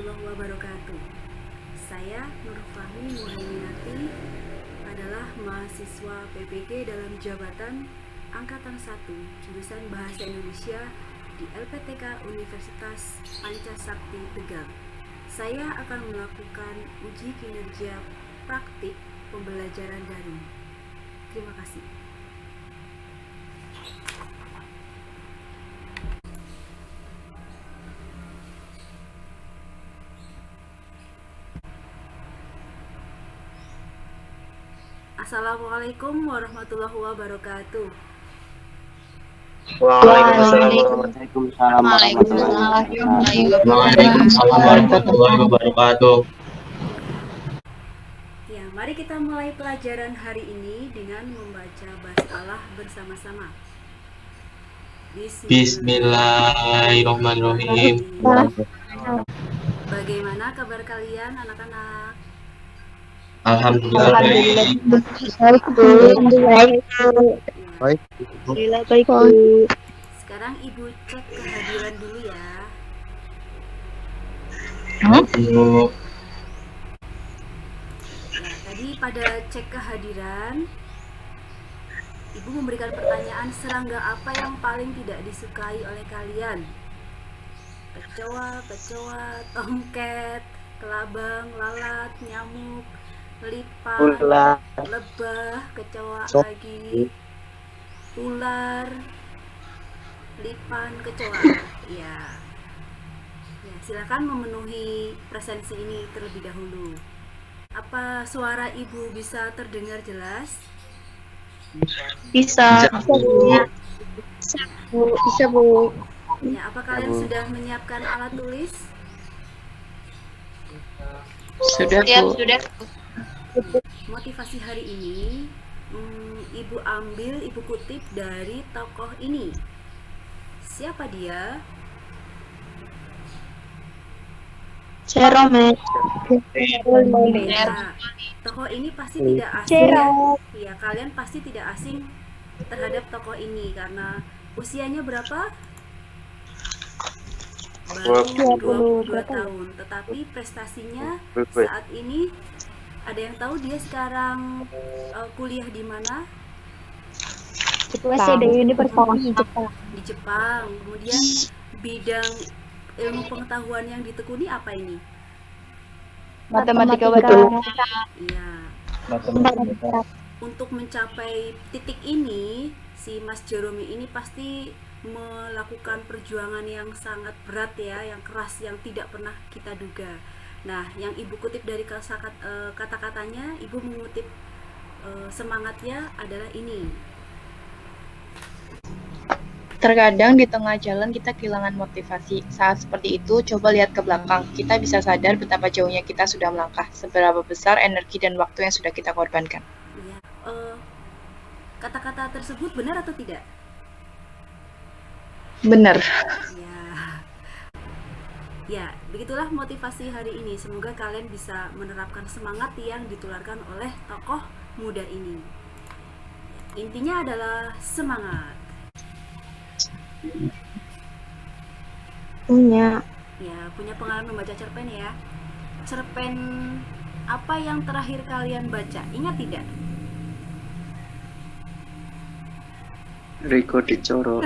warahmatullahi wabarakatuh. Saya Nur Fahmi Muhaiminati adalah mahasiswa PPG dalam jabatan Angkatan 1 jurusan Bahasa Indonesia di LPTK Universitas Pancasakti Tegal. Saya akan melakukan uji kinerja praktik pembelajaran daring. Terima kasih. Assalamualaikum warahmatullahi wabarakatuh. Waalaikumsalam warahmatullahi wabarakatuh. Ya, mari kita mulai pelajaran hari ini dengan membaca basmalah bersama-sama. Bismillahirrahmanirrahim. Bagaimana kabar kalian anak-anak? Alhamdulillah baik. Baik. Sekarang Ibu cek kehadiran dulu ya. Bu. Nah, tadi pada cek kehadiran, Ibu memberikan pertanyaan, serangga apa yang paling tidak disukai oleh kalian? Kecoa, tomcat, kelabang, lalat, nyamuk, lipan, lebah, kecoa lagi, ular, lipan, kecoa. Ya, silakan memenuhi presensi ini terlebih dahulu. Apa suara Ibu bisa terdengar jelas? Bisa, Bu. Ya, apa kalian sudah menyiapkan alat tulis? Sudah, Bu. Motivasi hari ini Ibu kutip dari tokoh ini. Siapa dia? Cerome. Ya, tokoh ini pasti tidak asing ya. Ya, kalian pasti tidak asing terhadap tokoh ini karena usianya berapa? Baru 22 tahun, tetapi prestasinya saat ini, ada yang tahu dia sekarang kuliah di mana? Di Jepang. Kemudian bidang ilmu pengetahuan yang ditekuni apa ini? Matematika. Iya. Untuk mencapai titik ini, si Mas Jerome ini pasti melakukan perjuangan yang sangat berat ya, yang keras, yang tidak pernah kita duga. Nah, yang Ibu kutip dari kata-katanya, Ibu mengutip semangatnya adalah ini. Terkadang di tengah jalan kita kehilangan motivasi. Saat seperti itu, coba lihat ke belakang. Kita bisa sadar betapa jauhnya kita sudah melangkah, seberapa besar energi dan waktu yang sudah kita korbankan. Ya, kata-kata tersebut benar atau tidak? Benar. Ya, begitulah motivasi hari ini. Semoga kalian bisa menerapkan semangat yang ditularkan oleh tokoh muda ini. Intinya adalah semangat. Punya Pengalaman membaca cerpen ya. Cerpen apa yang terakhir kalian baca? Ingat tidak? Riko Dicoro.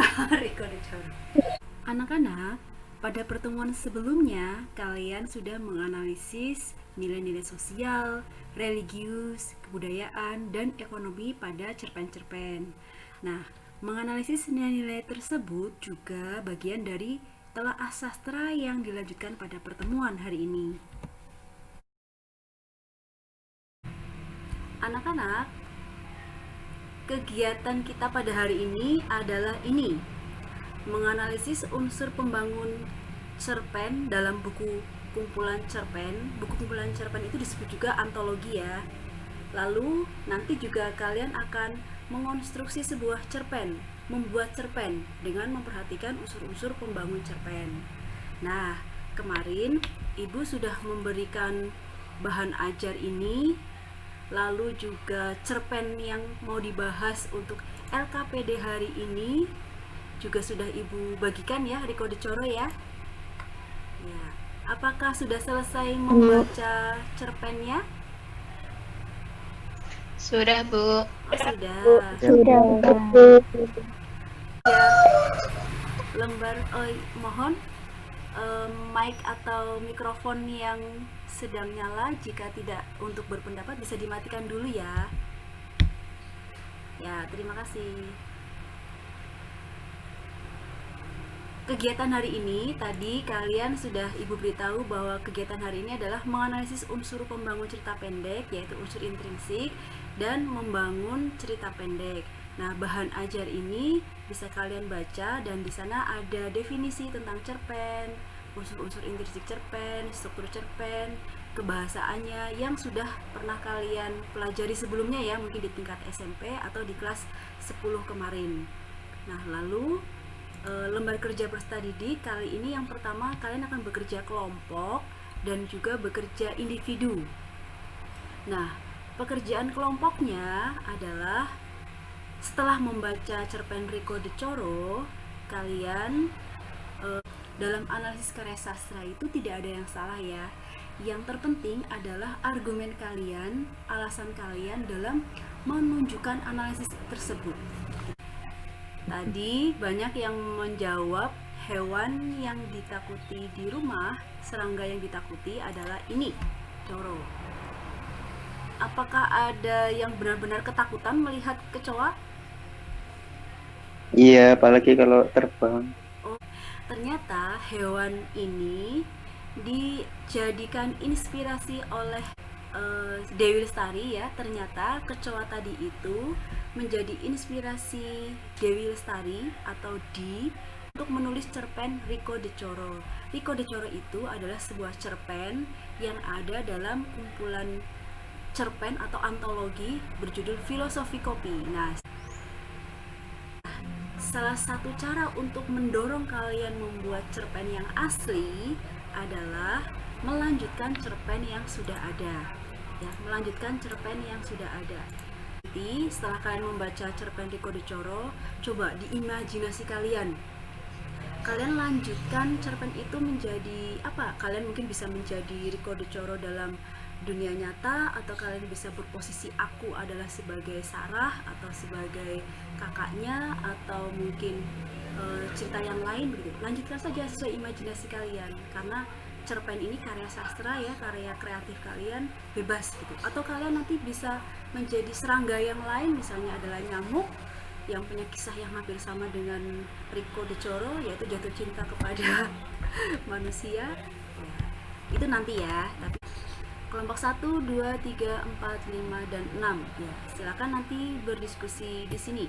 Anak-anak, pada pertemuan sebelumnya kalian sudah menganalisis nilai-nilai sosial, religius, kebudayaan, dan ekonomi pada cerpen-cerpen. Nah, menganalisis nilai-nilai tersebut juga bagian dari telaah sastra yang dilanjutkan pada pertemuan hari ini. Anak-anak, kegiatan kita pada hari ini adalah ini, menganalisis unsur pembangun cerpen dalam buku kumpulan cerpen. Buku kumpulan cerpen itu disebut juga antologi ya. Lalu nanti juga kalian akan mengonstruksi sebuah cerpen, membuat cerpen dengan memperhatikan unsur-unsur pembangun cerpen. Nah, kemarin Ibu sudah memberikan bahan ajar ini, lalu juga cerpen yang mau dibahas untuk LKPD hari ini juga sudah Ibu bagikan ya, Riko Dicoro ya. Ya. Apakah sudah selesai membaca cerpennya? Sudah, Bu. Oh, sudah. Sudah. Ya, lembar mohon mic atau mikrofon yang sedang nyala jika tidak untuk berpendapat bisa dimatikan dulu ya. Ya, terima kasih. Kegiatan hari ini tadi kalian sudah Ibu beritahu bahwa kegiatan hari ini adalah menganalisis unsur pembangun cerita pendek, yaitu unsur intrinsik, dan membangun cerita pendek. Nah, bahan ajar ini bisa kalian baca, dan di sana ada definisi tentang cerpen, unsur-unsur intrinsik cerpen, struktur cerpen, kebahasaannya yang sudah pernah kalian pelajari sebelumnya ya, mungkin di tingkat SMP atau di kelas 10 kemarin. Nah, lalu lembar kerja peserta didik kali ini yang pertama kalian akan bekerja kelompok dan juga bekerja individu. Nah, pekerjaan kelompoknya adalah setelah membaca cerpen Rico de Coro, kalian dalam analisis karya sastra itu tidak ada yang salah ya. Yang terpenting adalah argumen kalian, alasan kalian dalam menunjukkan analisis tersebut. Tadi banyak yang menjawab hewan yang ditakuti di rumah, serangga yang ditakuti adalah ini, coro. Apakah ada yang benar-benar ketakutan melihat kecoa? Iya, apalagi kalau terbang. Oh, ternyata hewan ini dijadikan inspirasi oleh Dewi Lestari ya. Ternyata kecoa tadi itu menjadi inspirasi Dewi Lestari atau untuk menulis cerpen Rico de Coro. Rico de Coro itu adalah sebuah cerpen yang ada dalam kumpulan cerpen atau antologi berjudul Filosofi Kopi. Nah, salah satu cara untuk mendorong kalian membuat cerpen yang asli adalah melanjutkan cerpen yang sudah ada. Ya, melanjutkan cerpen yang sudah ada. Nanti setelah kalian membaca cerpen Rico de Coro, coba diimajinasi kalian. Kalian lanjutkan cerpen itu menjadi apa? Kalian mungkin bisa menjadi Rico de Coro dalam dunia nyata, atau kalian bisa berposisi aku adalah sebagai Sarah atau sebagai kakaknya, atau mungkin cerita yang lain begitu. Lanjutkan saja sesuai imajinasi kalian, karena cerpen ini karya sastra ya, karya kreatif kalian, bebas gitu. Atau kalian nanti bisa menjadi serangga yang lain, misalnya adalah nyamuk yang punya kisah yang hampir sama dengan Rico de Coro, yaitu jatuh cinta kepada manusia. Ya, itu nanti ya. Tapi kelompok 1, 2, 3, 4, 5, dan 6 ya, silakan nanti berdiskusi di sini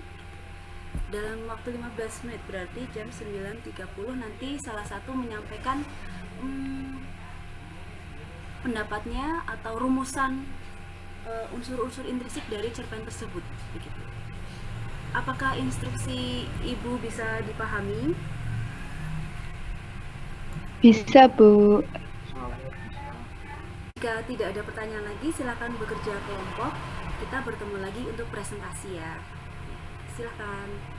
dalam waktu 15 menit, berarti jam 9.30 nanti salah satu menyampaikan pendapatnya atau rumusan unsur-unsur intrinsik dari cerpen tersebut begitu. Apakah instruksi Ibu bisa dipahami? Bisa, Bu. Jika tidak ada pertanyaan lagi, silakan bekerja kelompok. Kita bertemu lagi untuk presentasi ya. Silakan.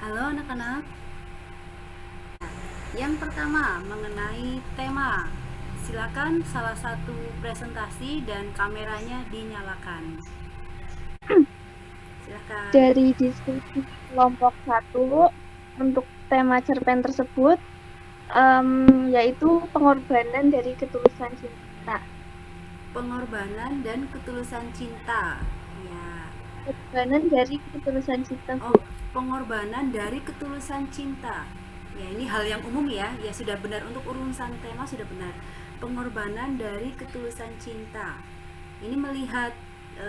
Halo anak-anak. Yang pertama mengenai tema. Silakan salah satu presentasi dan kameranya dinyalakan. Silakan. Dari diskusi kelompok 1 untuk tema cerpen tersebut yaitu pengorbanan dari ketulusan cinta. Pengorbanan dan ketulusan cinta. Ya. Pengorbanan dari ketulusan cinta. Oh, pengorbanan dari ketulusan cinta. Ya, ini hal yang umum ya. Ya sudah benar, untuk urusan tema sudah benar. Pengorbanan dari ketulusan cinta. Ini melihat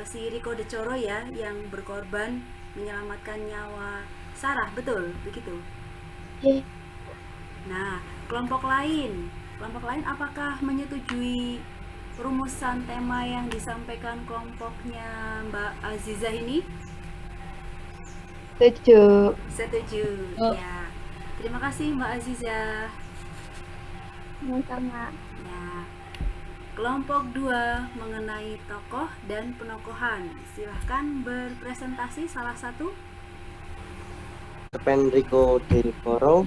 si Rico de Coro ya, yang berkorban menyelamatkan nyawa Sarah, betul begitu? Oke. Nah, kelompok lain apakah menyetujui rumusan tema yang disampaikan kelompoknya Mbak Aziza ini? Setuju. Setuju. Ya. Terima kasih Mbak Aziza. Sama-sama. Ya. Kelompok 2 mengenai tokoh dan penokohan. Silahkan berpresentasi salah satu. Cerpen Rico de Coro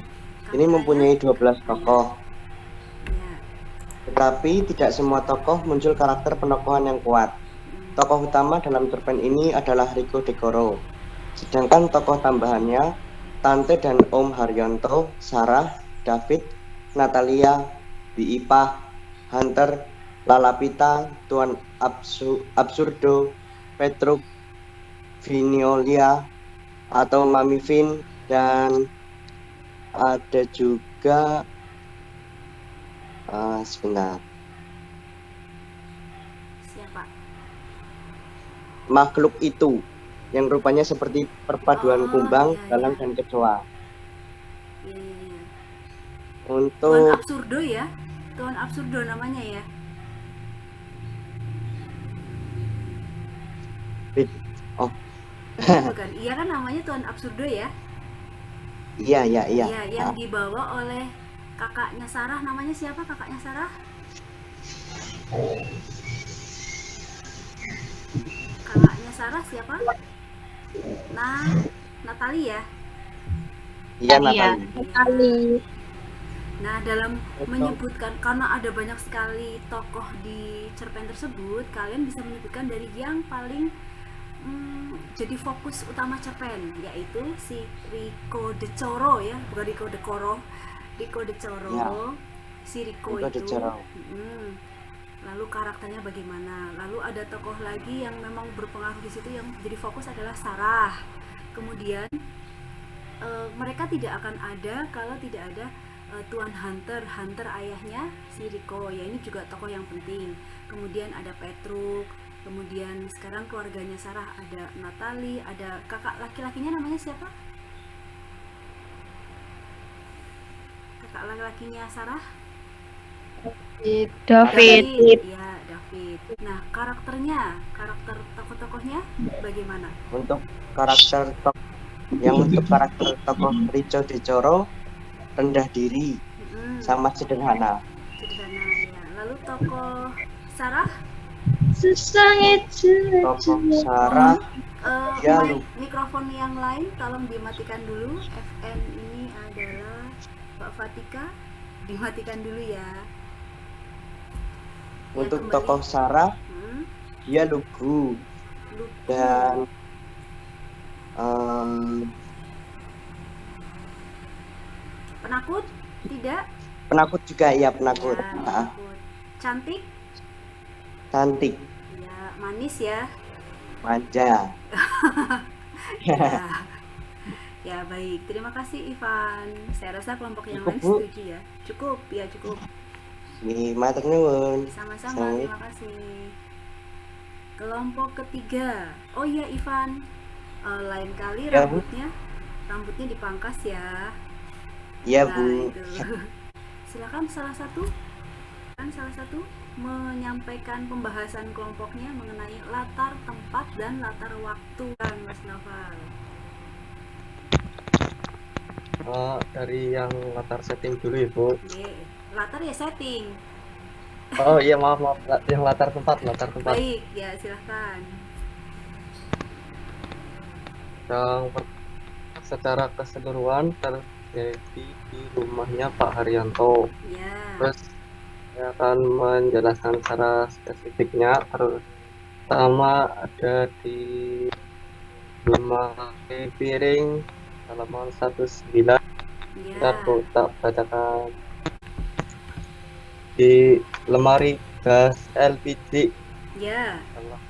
ini mempunyai 12 tokoh, Ya. tetapi tidak semua tokoh muncul karakter penokohan yang kuat. Tokoh utama dalam cerpen ini adalah Rico de Coro, sedangkan tokoh tambahannya Tante dan Om Haryanto, Sarah, David, Natalia, Biipah, Hunter, Lalapita, Tuan Absurdo, Petruk, Viniolia atau Mami Vin, dan ada juga sebentar, Siapa? makhluk itu yang rupanya seperti perpaduan kumbang, iya, dalang iya. dan kecoa. Iya, iya, iya. Tuan Untuk Absurdo ya. Tuan Absurdo namanya ya. oh Bukan. Iya kan namanya Tuan Absurdo ya? iya Iya, yang dibawa oleh kakaknya Sarah. Namanya siapa kakaknya Sarah? Kakaknya Sarah siapa? Natali ya? iya Iya. Natali. Kali. Nah, dalam menyebutkan, karena ada banyak sekali tokoh di cerpen tersebut, kalian bisa menyebutkan dari yang paling jadi fokus utama cerpen, yaitu si Rico de Coro ya, bukan Rico de Coro, Rico de Coro. Ya. Si Rico Rico de itu Coro. lalu karakternya bagaimana, lalu ada tokoh lagi yang memang berpengaruh di situ yang jadi fokus adalah Sarah. Kemudian mereka tidak akan ada kalau tidak ada Tuan Hunter ayahnya si Rico ya, ini juga tokoh yang penting. Kemudian ada Petruk, kemudian sekarang keluarganya Sarah, ada Natali, ada kakak laki-lakinya namanya siapa? Kakak laki-lakinya Sarah? David. Ya, David. Nah, karakter tokoh-tokohnya bagaimana? Untuk karakter tokoh Rico de Coro rendah diri, sama sederhana. Sederhana ya. Lalu tokoh Sarah? Tokoh Sarah Ya, mikrofon yang lain tolong dimatikan dulu. FN ini adalah Mbak Fatika, dimatikan dulu ya. untuk kembali. tokoh Sarah dia lugu dan penakut tidak? penakut juga, ya penakut. Ya, penakut. Cantik? Cantik, Ya, manis ya. manja. Ya. Ya, baik. Terima kasih Ivan. Saya rasa kelompok yang lain Cukup, Bu. setuju ya. Cukup, ya cukup. Matur nuwun. Sama-sama, terima kasih. Kelompok ketiga. Oh iya Ivan, lain kali Ya, Bu. rambutnya dipangkas ya. Iya, Nah, Bu. itu. Silakan salah satu menyampaikan pembahasan kelompoknya mengenai latar tempat dan latar waktu kan Mas Noval. Dari yang latar setting dulu ya, Bu. Oke, latar ya setting. Oh iya, maaf, yang latar tempat. Baik, ya silahkan. Yang secara keseluruhan terjadi di rumahnya Pak Haryanto. Ya. Terus saya akan menjelaskan secara spesifiknya. Pertama ada di lemari piring halaman 19. Bentar Ya. Bu, tak bacakan. Di lemari gas LPG Ya. halaman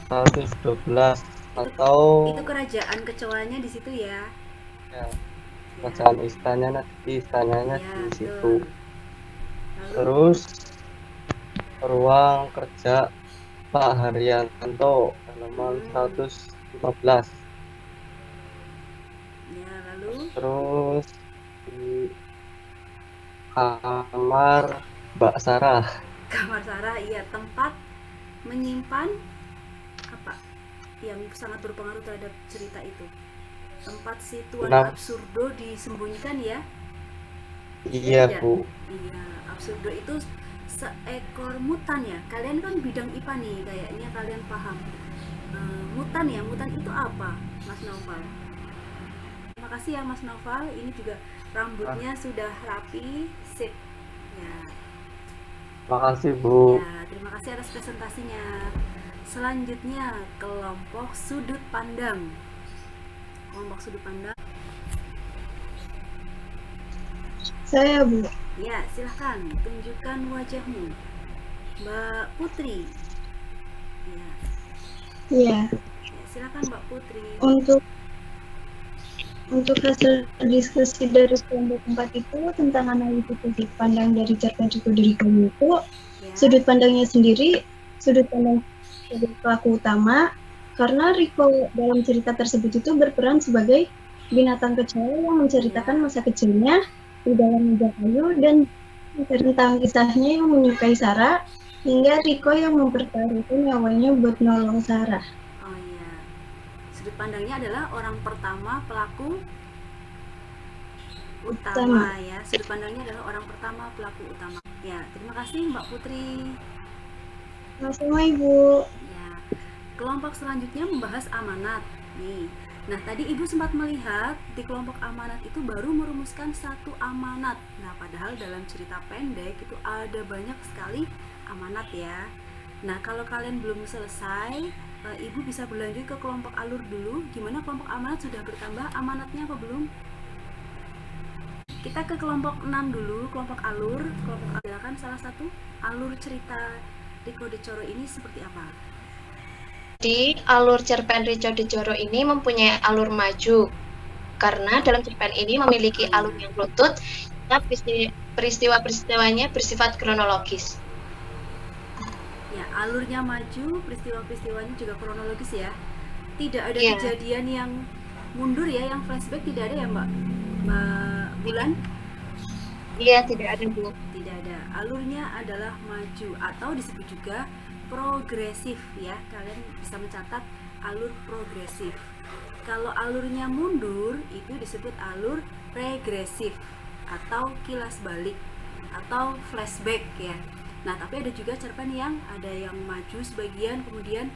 112 atau Itu kerajaan kecoanya di situ ya. ya, Ya. bacaan istananya Ya, di situ. betul. Lalu Terus ruang kerja Pak Haryanto halaman 115. ya, lalu Terus di kamar Mbak Sarah kamar Sarah, iya, tempat menyimpan apa yang sangat berpengaruh terhadap cerita itu. Tempat si Tuan Enam. Absurdo disembunyikan ya. iya tidak? Bu. Iya, Absurdo itu seekor mutan ya. Kalian kan bidang IPA nih, kayaknya kalian paham. Mutan ya, mutan itu apa, Mas Noval? Terima kasih ya Mas Noval, ini juga rambutnya sudah rapi, sip. Ya, Makasih Bu. ya, terima kasih atas presentasinya. Selanjutnya kelompok sudut pandang. Kelompok sudut pandang. Saya, Bu. Ya, silahkan tunjukkan wajahmu, Mbak Putri. Ya, Iya. ya, silahkan Mbak Putri. Untuk hasil diskusi dari kelompok 4 itu tentang analisis sudut pandang dari cerpen Rico itu, Ya, sudut pandangnya sendiri, sudut pandang sebagai pelaku utama, karena Rico dalam cerita tersebut itu berperan sebagai binatang kecoa yang menceritakan masa kecilnya di dalam meja kayu dan tentang kisahnya yang menyukai Sarah, hingga Rico yang mempertaruhkan nyawanya buat nolong Sarah. oh iya. Sudut pandangnya adalah orang pertama pelaku utama ya. Sudut pandangnya adalah orang pertama pelaku utama. Ya, terima kasih Mbak Putri. Sama Ibu. Ya, kelompok selanjutnya membahas amanat. Nih, nah tadi Ibu sempat melihat di kelompok amanat itu baru merumuskan satu amanat. Nah, padahal dalam cerita pendek itu ada banyak sekali amanat ya. Nah, kalau kalian belum selesai, Ibu bisa berlanjut ke kelompok alur dulu. Gimana kelompok amanat, sudah bertambah amanatnya apa belum? Kita ke kelompok 6 dulu, kelompok alur. Kelompok alur, silakan salah satu alur cerita Rico de Coro ini seperti apa? Di alur cerpen Rico de Coro ini mempunyai alur maju, karena dalam cerpen ini memiliki alur yang runtut, peristiwa-peristiwanya bersifat kronologis. Ya, alurnya maju, peristiwa-peristiwanya juga kronologis ya. Tidak ada Iya. kejadian yang mundur ya, yang flashback tidak ada ya Mbak Bulan? Iya, tidak ada Bu. Tidak ada. Alurnya adalah maju atau disebut juga progresif ya. Kalian bisa mencatat alur progresif. Kalau alurnya mundur itu disebut alur regresif atau kilas balik atau flashback ya. Nah, tapi ada juga cerpen yang ada yang maju sebagian kemudian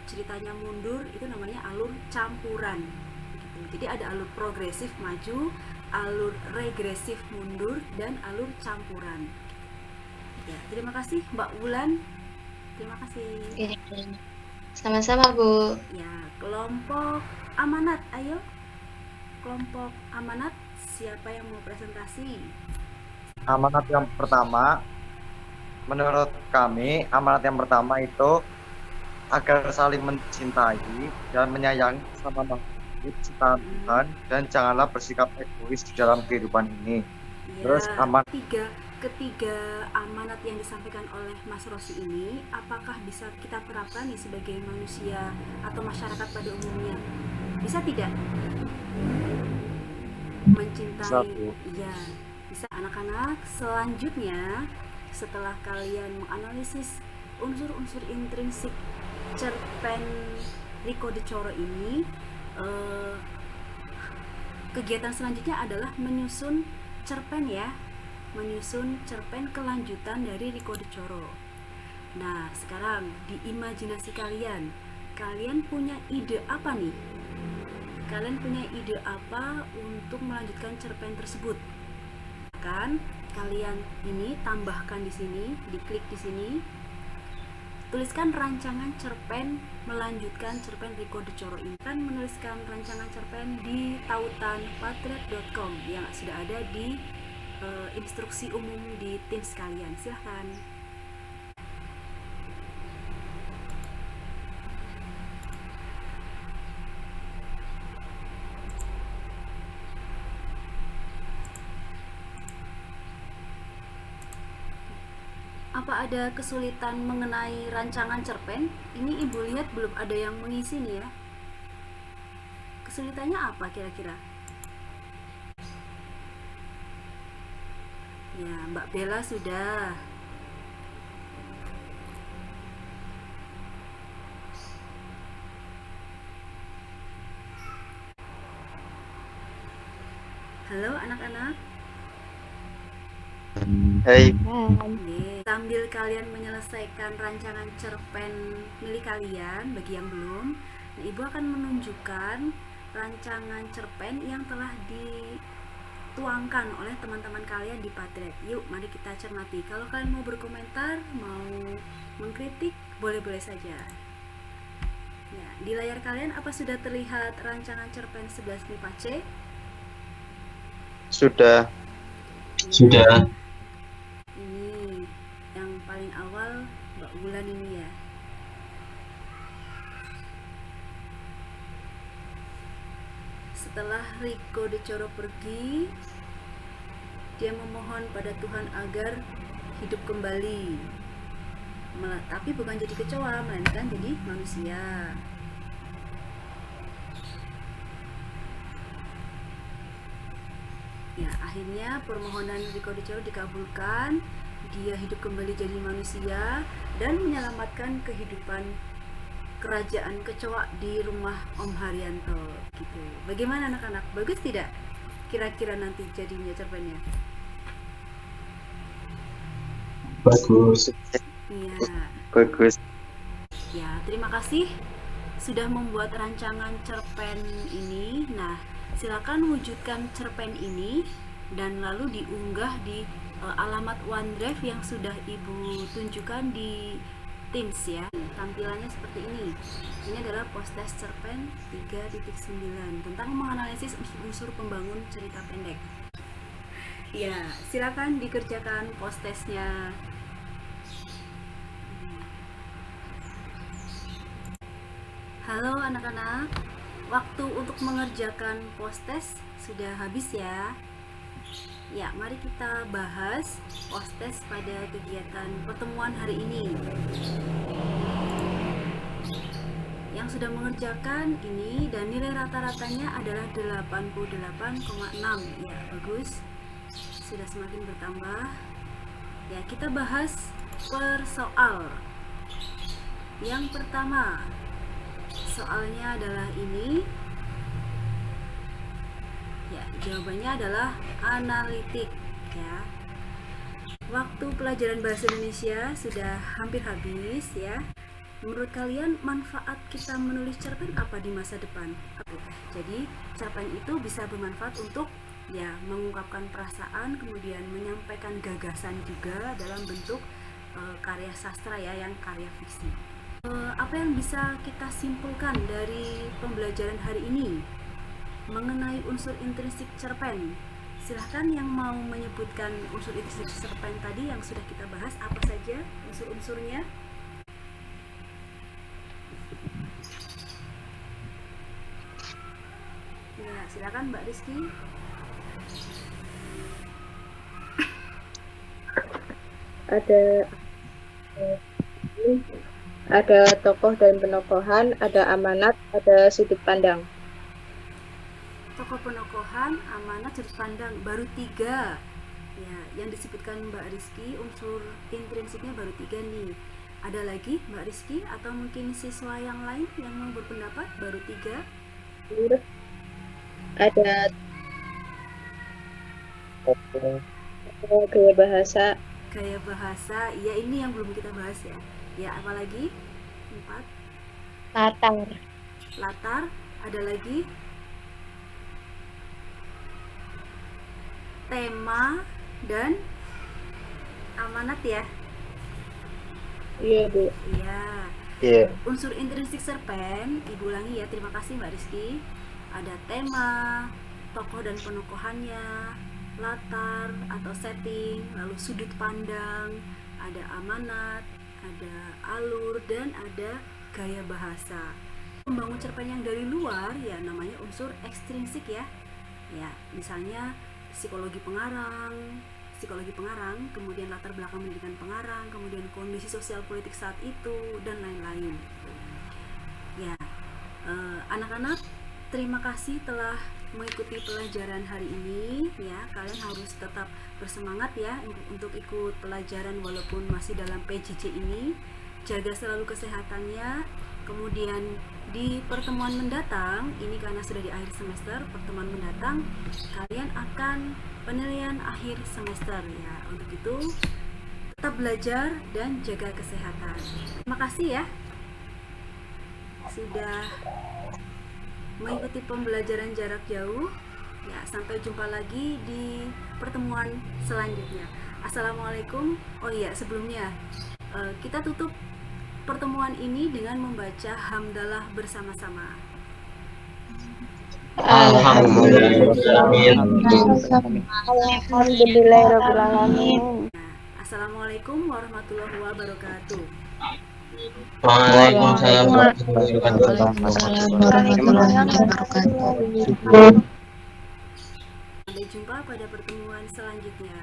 ceritanya mundur, itu namanya alur campuran gitu. Jadi ada alur progresif maju, alur regresif mundur, dan alur campuran. Ya, terima kasih Mbak Wulan. Terima kasih. Oke. Sama-sama Bu. Ya, kelompok amanat, ayo. Kelompok amanat, siapa yang mau presentasi? Amanat yang pertama, menurut kami, amanat yang pertama itu agar saling mencintai dan menyayangi sama makhluk ciptaan Tuhan, dan janganlah bersikap egois di dalam kehidupan ini. Ya, Terus ketiga amanat yang disampaikan oleh Mas Rosi ini, apakah bisa kita terapkan nih sebagai manusia atau masyarakat pada umumnya? Bisa tidak? Mencintai, Bisa, Bu. iya, bisa. Anak-anak, selanjutnya setelah kalian menganalisis unsur-unsur intrinsik cerpen Rico de Coro ini, kegiatan selanjutnya adalah menyusun cerpen ya, menyusun cerpen kelanjutan dari Rico de Coro. Nah, sekarang di imajinasi kalian punya ide apa nih? kalian punya ide apa untuk melanjutkan cerpen tersebut? Kan kalian ini tambahkan di sini, diklik di sini, tuliskan rancangan cerpen melanjutkan cerpen Riko De Coro ini. Kan menuliskan rancangan cerpen di tautanpatriot.com yang sudah ada di instruksi umum di Teams kalian. Silahkan. Apa ada kesulitan mengenai rancangan cerpen? Ini ibu lihat belum ada yang mengisi nih ya. Kesulitannya apa kira-kira? Ya, Mbak Bella sudah. Halo anak-anak. Hai, Oke, sambil kalian menyelesaikan rancangan cerpen milik kalian, bagi yang belum, nah, Ibu akan menunjukkan rancangan cerpen yang telah dituangkan oleh teman-teman kalian di Patriot. Yuk, mari kita cermati. Kalau kalian mau berkomentar, mau mengkritik, boleh-boleh saja. Ya, di layar kalian apa sudah terlihat rancangan cerpen 11 MIPA C? sudah. Sudah. Ini yang paling awal Mbak Bulan ini ya. Setelah Riko De Coro pergi, dia memohon pada Tuhan agar hidup kembali. Tapi bukan jadi kecoa, melainkan jadi manusia. Ya, akhirnya permohonan Riko De Coro dikabulkan. Dia hidup kembali jadi manusia dan menyelamatkan kehidupan kerajaan kecoa di rumah Om Haryanto gitu. Bagaimana anak-anak? Bagus tidak? Kira-kira nanti jadinya cerpennya? Bagus. Iya. Bagus. Ya, terima kasih sudah membuat rancangan cerpen ini. Nah, silakan wujudkan cerpen ini dan lalu diunggah di alamat OneDrive yang sudah Ibu tunjukkan di Teams ya. Tampilannya seperti ini. Ini adalah post-test cerpen 3.9 tentang menganalisis unsur pembangun cerita pendek. Ya, silakan dikerjakan post-testnya. Halo anak-anak, waktu untuk mengerjakan post-test sudah habis ya. Ya, mari kita bahas post-test pada kegiatan pertemuan hari ini. Yang sudah mengerjakan ini dan nilai rata-ratanya adalah 88,6. Ya, bagus. Sudah semakin bertambah. Ya, kita bahas per soal. Yang pertama, soalnya adalah ini. Ya, jawabannya adalah analitik ya. Waktu pelajaran bahasa Indonesia sudah hampir habis ya. Menurut kalian manfaat kita menulis cerpen apa di masa depan? Jadi cerpen itu bisa bermanfaat untuk ya mengungkapkan perasaan, kemudian menyampaikan gagasan juga dalam bentuk karya sastra ya, yang karya fiksi. Apa yang bisa kita simpulkan dari pembelajaran hari ini mengenai unsur intrinsik cerpen? Silahkan yang mau menyebutkan unsur intrinsik cerpen tadi yang sudah kita bahas, apa saja unsur-unsurnya? Ya, silakan Mbak Rizky. Ada tokoh dan penokohan, ada amanat, ada sudut pandang. Tokoh penokohan, amanat, sudut pandang, baru 3 ya. Yang disebutkan Mbak Rizky unsur intrinsiknya baru 3 nih. Ada lagi Mbak Rizky atau mungkin siswa yang lain yang mau berpendapat? Baru 3. Ada gaya bahasa. Gaya bahasa, ya ini yang belum kita bahas ya. Ya, apalagi? 4. Latar. Latar, ada lagi? tema, dan amanat ya. Iya, Bu. Iya. Iya. Unsur intrinsik cerpen, Ibu ulangi ya, terima kasih Mbak Rizky. Ada tema, tokoh dan penokohannya, latar atau setting, lalu sudut pandang, ada amanat, ada alur, dan ada gaya bahasa. Membangun cerpen yang dari luar ya namanya unsur ekstrinsik ya. Ya, misalnya psikologi pengarang, kemudian latar belakang pendidikan pengarang, kemudian kondisi sosial politik saat itu, dan lain-lain. Ya, anak-anak, terima kasih telah mengikuti pelajaran hari ini. Ya, kalian harus tetap bersemangat ya untuk ikut pelajaran walaupun masih dalam PJJ ini. Jaga selalu kesehatannya. Kemudian di pertemuan mendatang, ini karena sudah di akhir semester, pertemuan mendatang kalian akan penilaian akhir semester ya. Untuk itu tetap belajar dan jaga kesehatan. Terima kasih ya sudah mengikuti pembelajaran jarak jauh ya. Sampai jumpa lagi di pertemuan selanjutnya. Assalamualaikum. Oh iya, sebelumnya kita tutup pertemuan ini dengan membaca hamdalah bersama-sama. Alhamdulillahirrahmanirrahim. Assalamualaikum warahmatullahi wabarakatuh. Waalaikumsalam warahmatullahi wabarakatuh. Sampai jumpa pada pertemuan selanjutnya.